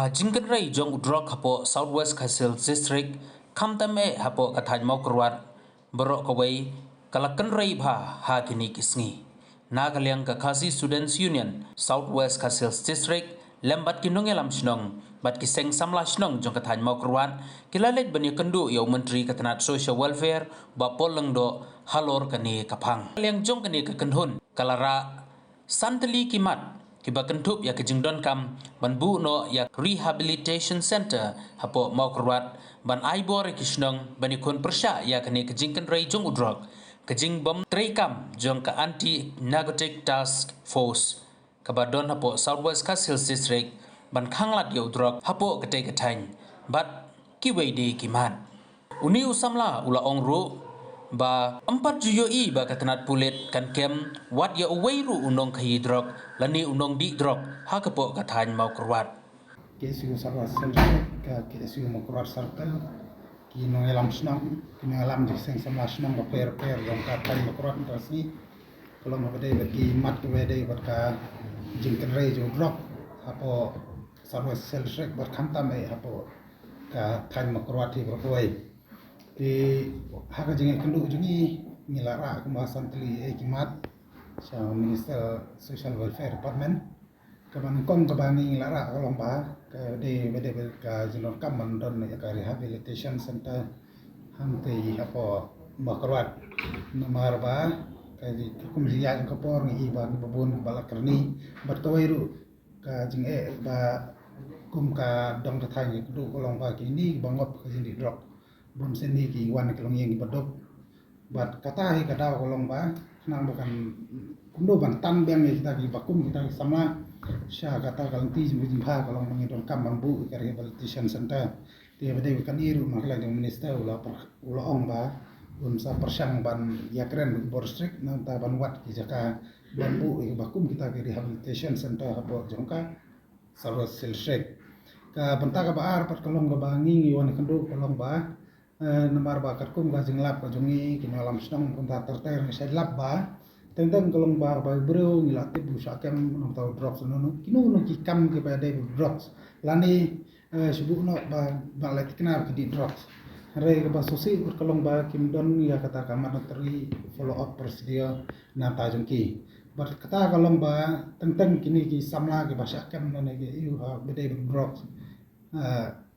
Jinkan Ray Jong Udrok hapo Southwest Khasil District Kamtame hapo Kathaj Maukrwat Borok Kawai Kalakan Ray Bha ha kini kisngi Nagaliang Kakasi Students Union Southwest Khasil District lembat kinong elam snong bat kiseng samla snong jong Kathaj Maukrwat kilalet bani kendu yau Menteri Katanat Social Welfare bapol lengdo halor kani kapang liang jong kani kekenhun kalara santeli kimat kiba kentup ya kejingdon kam ban bu no ya rehabilitation center hapo Maukrwat ban aibor kisnong bani kun persya ya kani kejingkan rai jong udrok kejing bom treikam jong ka anti narcotic task force kabadon hapo Southwest Khasil District ban khanglat ya udrok hapo ketai ketang bat kiwei de kiman uni usamla ula ongru ba 4 juyoi ba katanat pulit kan kem wat ya uweiru unong kahi drog lani unong di drog ha kepo kathan Maukrwat KSU sarwa seljuk ka KSU Maukrwat sartel ki no elam snang ki no elam di seng sama snang ba per yang ka tan Maukrwat rasmi kalau mau bade ki mat ke bade bat ka jingken rei jo drog apo sarwa seljuk bat khantam e apo ka tan Maukrwat hi berkoi di hak jengai kenduk jungi ngilara kemasan teli kimat sa Minister Social Welfare Department kaban kong kabani ngilara kalong ba ka de bede ka jinor kam mandon ya ka rehabilitation center hamte apo Maukrwat nomor ba ka di kum jiya ka por ngi ba babon balakarni bertawairu ka jinge ba kum ka dong ta thai ku kalong ba kini bangop ka jindi drop bom seni ki wan kelong yang badok bat kata hi kada kolong ba nang bukan kundo ban tan beng kita ki bakum kita sama sya kata kalong ti jimha kolong mangidon kam bambu ka rehabilitation center ti bade kan iru makla jong minister ula ong ba sa persang ban yakren bor strict nang ta ban wat ki jaka bambu bakum kita ki rehabilitation center hapo jongka sarwa silshek ka banta ka baar pat kolong ga bangi wan kendo kolong ba nomor ba katkum ga jinglap ka jungi kinalam snong kunta terter ni lap ba tentang kolong ba ba bro ngilati bu sakem nong tau drops nono kinu no ki kam ke ba de drops lani subu no ba let knar ki di drops re ba sosi kolong ba kim don ya kata kamar teri follow up procedure na ta jungki ba kata kolong ba tentang kini ki samla ke ba sakem no ne you have de drops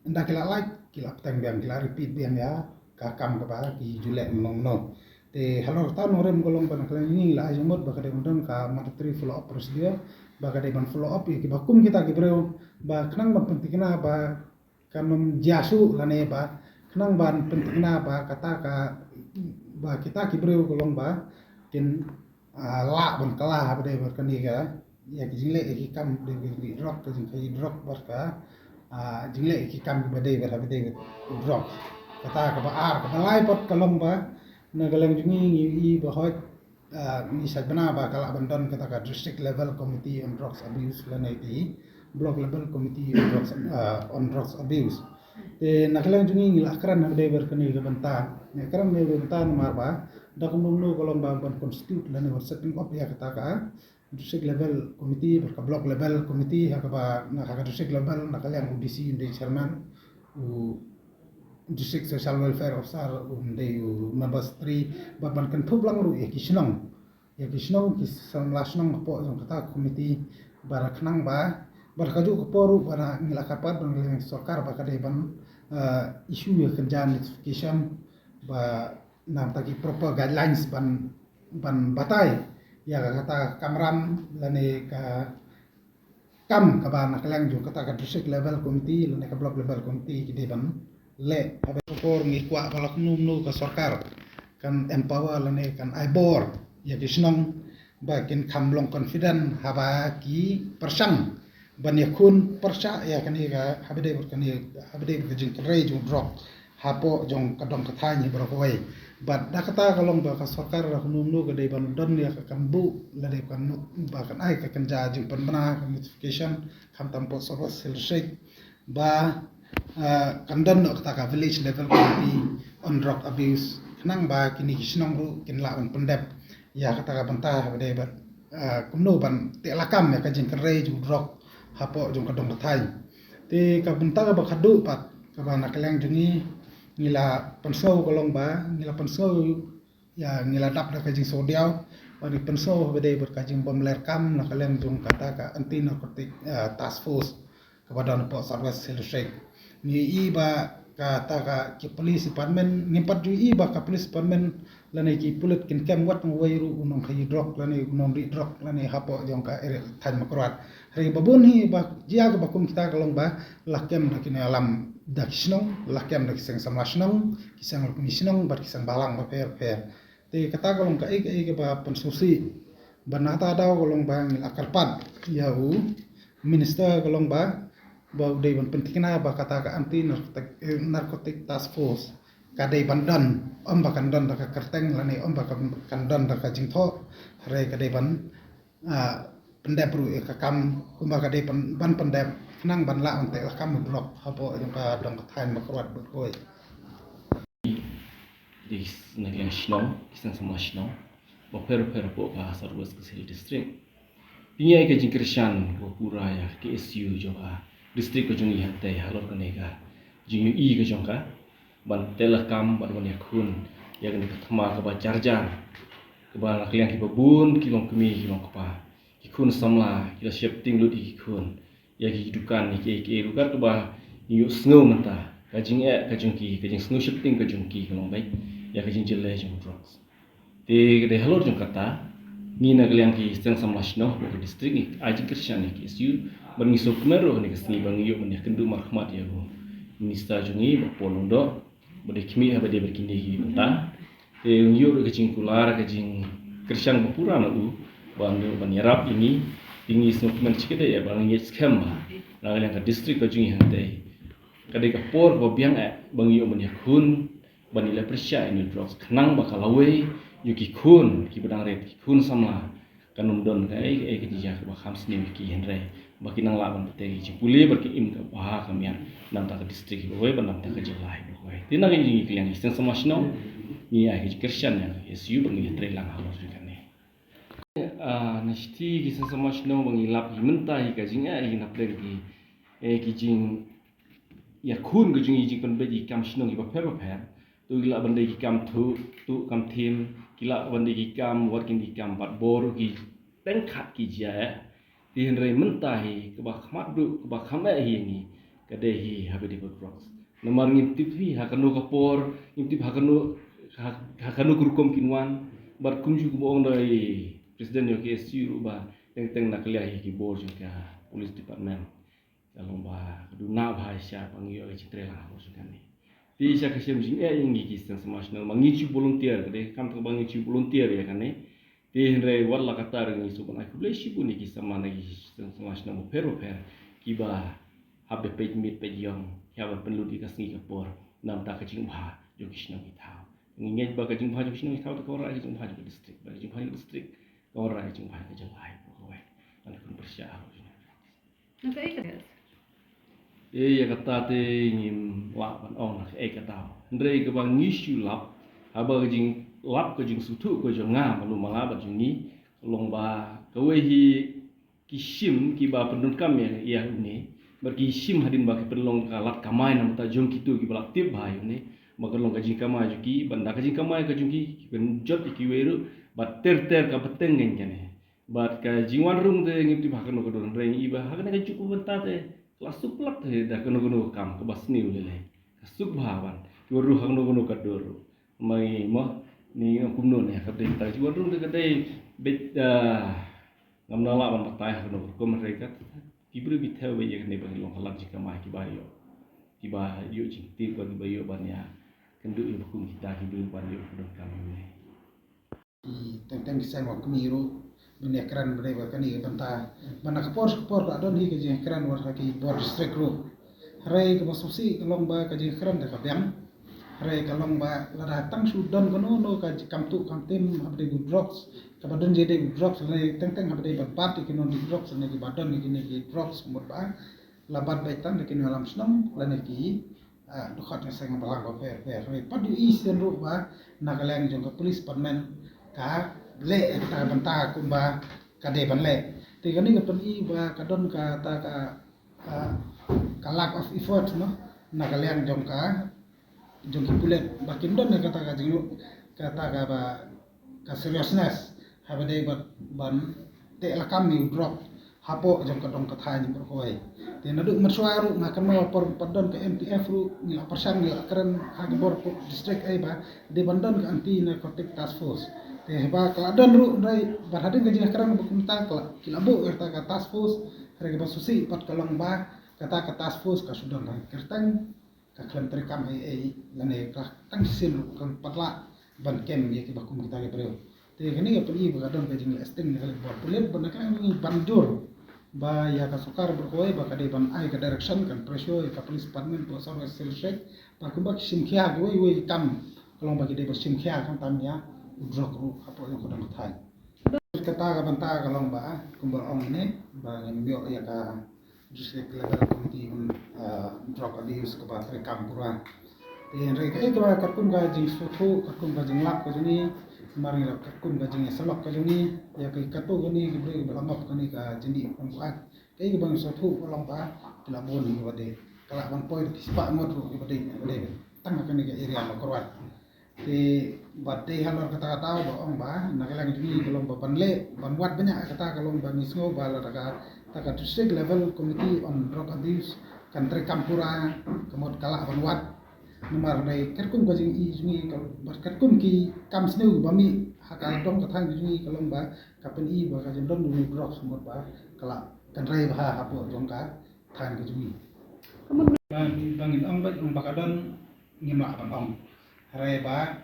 ndak kila like kila petang biang kila repeat biang ya kakam ke ba ki julek no te halor ta norem golong ban kala ni la jumot ba kade mundon ka materi follow up procedure ba kade ban follow up ki bakum kita ki breu ba kenang ban pentingna ba kanum jasu lane ba kenang ban pentingna ba kata ka ba kita ki breu golong ba kin la ban kala ba de berkani ka ya ki jile ki kam de rock ki drop ba ka jingle ki kam bade bade drop kata ka baar ka lai pot kalom ba na galang jungi i ba hot ni sabna ba kala bandon kata ka district level committee on drugs abuse lane ti block level committee on drugs abuse te na galang jungi ngila kran na bade berkani ka banta ne kran ne banta mar ba da kumum no kolom ba ban constitute lane setting up ya kata ka district level committee berka block level committee hakaba na haka district level na kalian UDC inde chairman u district social welfare officer inde members 3 baban kan thublang ru ekisnong ki samlasnong po jong kata committee baraknang ba barkaju ko poru bara ngilakapat ban sarkar ba kade ban issue ya kerja notification ba nam tagi proper guidelines ban batai ya kata kamram lane ka kam ka ba naklang jo kata ka district level committee lane ka block level committee ki deban le habe por ngi kwa balak num ka sarkar kan empower lane kan aibor ya kisnong ba kin kamlong confident haba ki persang ban yakun persa ya kan ka habe de ka jing rei jo drop hapo jong kadong kathai berkoi bat da kata kalong ba ka sarkar ra num ka de ban don ya ka kambu la de kan ba kan ai ka kan ja jing penbana notification kam tampo sarwa selshek ba kandon no kata ka village level committee on drug abuse nang ba kini kisnong ru kin la ban pendep ya kata ka banta ba de ban kumno ban te lakam ya ka jing rei ju drug hapo jong kadong kathai Te ka bentar ba khadu pat ka ba nakaleng jungi ngila pensau kolong ba ngila pensau ya ngila dap da kajing sodiau bani pensau bede berkajing bom lerkam nakaleng jung kata ka anti narcotic task force kepada Port Southwest District ni i ba kata ka ki police department nimpat ju i ba ka police department lane ki pulit kin kem wat ngwai ru unong khayi drop lane unong ri drop lane hapo jong ka ere than makrat hari babun hi ba jia ka bakum kita kalong ba lakem da kin alam da kisnong lakem da kisang samlasnong kisang komisnong bar kisang balang ba per te kata kalong ka ke ba pensusi banata daw kalong ba ngil akarpat yau minister kalong ba dei ban pentikna ba kata ka anti narcotic task force ka dei bandan ba kandan da ka kerteng lani ba kandan da ka jingtho re ka dei ban pendep ru ka kam ka dei ban pendep nang ban la ante la kam blok hapo jong ka dong ka thain makrwat bu koi di negara Shnong, kisah sama Shnong, baper po ka Southwest District. Pinyai ka jingkrisyan ko pura ya KSU joka district ko jungi hante halor ka nega. Jingu i ka jongka ban telakam ban ban yakun ya ka thama ka ba charjar ka ba nakliang ki babun ki long kemi ki long kapa. Ki kun samla ki la shifting lu di kun. Ya ki dukan ni ke lugar ka ba yu snow menta. Ka jing ka jungki ka jing snow shifting ka jungki ka long bai. Ya ka jing jelle jung drugs. Te ka halor jong kata ni nakliang ki steng samlashno ko district ni ajing krisyan ni KSU ban ngisok mero ni kasni bang yu man yakendu marhmat ya go minister jungi ba polondo bade kimi ha bade berkini hi benta te yu ka jing kular ka jing krisyan ba pura na u ban yarap ini tingi snok man chikede ya bang ye scam ba nakliang ka district ka jungi hante kadai ka por ba biang bang yu man yakun ban ila persya ini drugs kenang ba kalawai yuki kun ki bedang ret ki kun samla kanum don ka ke dia ka kham sni ki henre baki nang la ban te ki puli ber ki im ka ba ka mian nam ta ka district ko ban nam ta ka jilai ko tina ki ni ki yang isten sama sno ni ai ki krisyan ya SU bang ni tre lang ha lo kan ni nishti ki sama sno bang lap hi menta hi ka jing ai na pre ki jing ya kun ki jing ji kan be ji kam sno ki ba pher tu gila bande ki kam tu kam thim gila bande ki kam working ki kam bat bor ki teng khat ki ja ti hen re menta hi ka ba khmat du ka ba khame hi ni ka de hi habe de cross nomor ngim tip hi ha kanu ka por ngim tip ha kanu kurkom kinwan bar kunju ku ong dai president yo KSU ba teng nak liah hi ki bor juga police department kalau ba du na bahasa pangyo ki tre la ho kan ni di sa kasem jing yang gi kisang national mangici volunteer de kam to mangici volunteer ya kan ne di re wala katar ngi su ban aku leshi bu ni kisang mana gi kisang national mo pero ki ba habe page mit page yong ya ba perlu di kasni kapor nam ta ka jing ba jo kisna gi thaw ngi ba ka jing ba jo kisna gi thaw to ko ra jing ba jo district ba jing ba district ko ra jing ba ka jang ai ko wai an kun persya ya kata te ngim lap ban ong nak kata ndrei ke bang ngishu lap aba jing lap ke jing sutu ko jonga malu malaba jingi long ba kowe hi kishim ki ba pendun kam ya ni ber kishim hadin ba ke perlong kalat kamai nam ta jong kitu ki balak tip ba ni ba long ka jing kamai juki banda ka jing kamai ka jungki ben jot ki weru ba ter ka peteng ngen kene ba ka jingwan rung te ngim ti ba kan ko don ndrei iba ha ka cukup benta te lasuk plak the da kono kam ke basni ulele kasuk bhawan yoru kono kadoro mai mo ni kumno ne ka de ta yoru de kadai bet ngamna la ban patai kono ko mereka tibru bithe we ye ne bang long halam jika mai ki bayo ki ba yo jing ti ko ki bayo ban ya kendu yo kum kita ki bu ban yo kono kam ne tentang kisah waktu miru dunia keran berdebat kan ini bantah mana kapor ka don hi ke keran war ki bor district ru hari ke masusi kalong ba ka keran da kabyang hari kalong ba la datang sudan kono no ka kamtu kamtim abde good drugs ka badon jede good drugs le teng abde bat ki non drugs ne ki badon ni ki drugs mut ba labat baitan ki no alam snong la ne ki dukat ne sang balang ba fer hari padu isen ru ba nagaleng jong ka police department ka le ta banta kumba ka de ban le te gani ga pan i ba ka don ka ta ka lack of effort no nakaliang jongka pulet bakin don kata ka jingu kata ka ba ka seriousness have day ban te la kami drop hapo jongka dong ka thai ni berkoi te nadu maswaru ngakan ma padon ke MTF ru ni la persan ni akran hagi bor district ai ba de bandon ka anti narcotic task force te ba kaladon ru dai barhadin ka jing akran bukumta kilabu erta ka task force rega ba susi pat kalong ba kata ka task force ka sudan ka kertang ka klan terikam ai lane ka tang sil kan patla ban kem ye ki bakum kita ke breu te gani ka peli ba don ka jing esting ni bor pulet ban ka ni banjur ba ya ka sukar berkoi ba ka de ban ai ka direction kan pressure ka police department po sa sel shek ba kumba sim khia goi kam kalong ba ki de ba sim khia kan tam ya udrok ru apo yo kodang thai kata ka banta kalong ba kumba ong ne ba ngio ya ka district level committee drug abuse ka ba rekam pura te re ka ba kakum ga jing sotho kakum ga jing lap ka juni mari la kakum ga jing salok ka juni ya kai kato gani gibre ba lamap kani ka jini kom ka kai bang sotho kalong ba la bon ni ba de kala ban point spa ngot ru ba de tang ka ni ka area ma korwat te bate halor kata ba ong ba nagalang juni kalong ba banle banwat banyak kata kalong ba misngo ba la taka district level committee on drug abuse kan kampura kemod kala banwat nomor dai kerkum ko jing i juni kal kerkum ki kam sneu bami haka dong ka thang juni kalong ba kapen i ba ka jeng dong ni drug semot ba kala kan rai ba hapo jong ka thang ki juni bangin ong ba bakadon ngima ban ong rai ba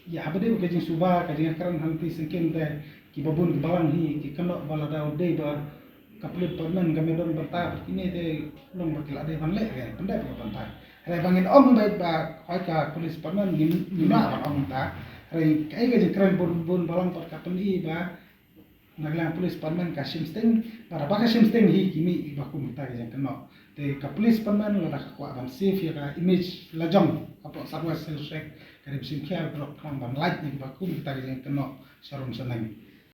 ya abade ke jing suba ka jing karan hanti singkin te ki babun balang hi ki kanok bala daw de ba kaplit pamen kami don berta ini de long bakil ade ban le ke pendek ke pantai re bangin om ba ba kai ka polis pamen ngima ban ong ta re kai ke jing karan bun balang pat kapen i ba naglang polis pamen ka simsting para ba ka simsting hi kimi ba kum ta ke jing kanok te ka polis pamen la ka kwa ban safe ya ka image la jong apo sarwa sel shek karib sim khia drop khang ban like ni ba kum ta ke jing kanok sarum sanang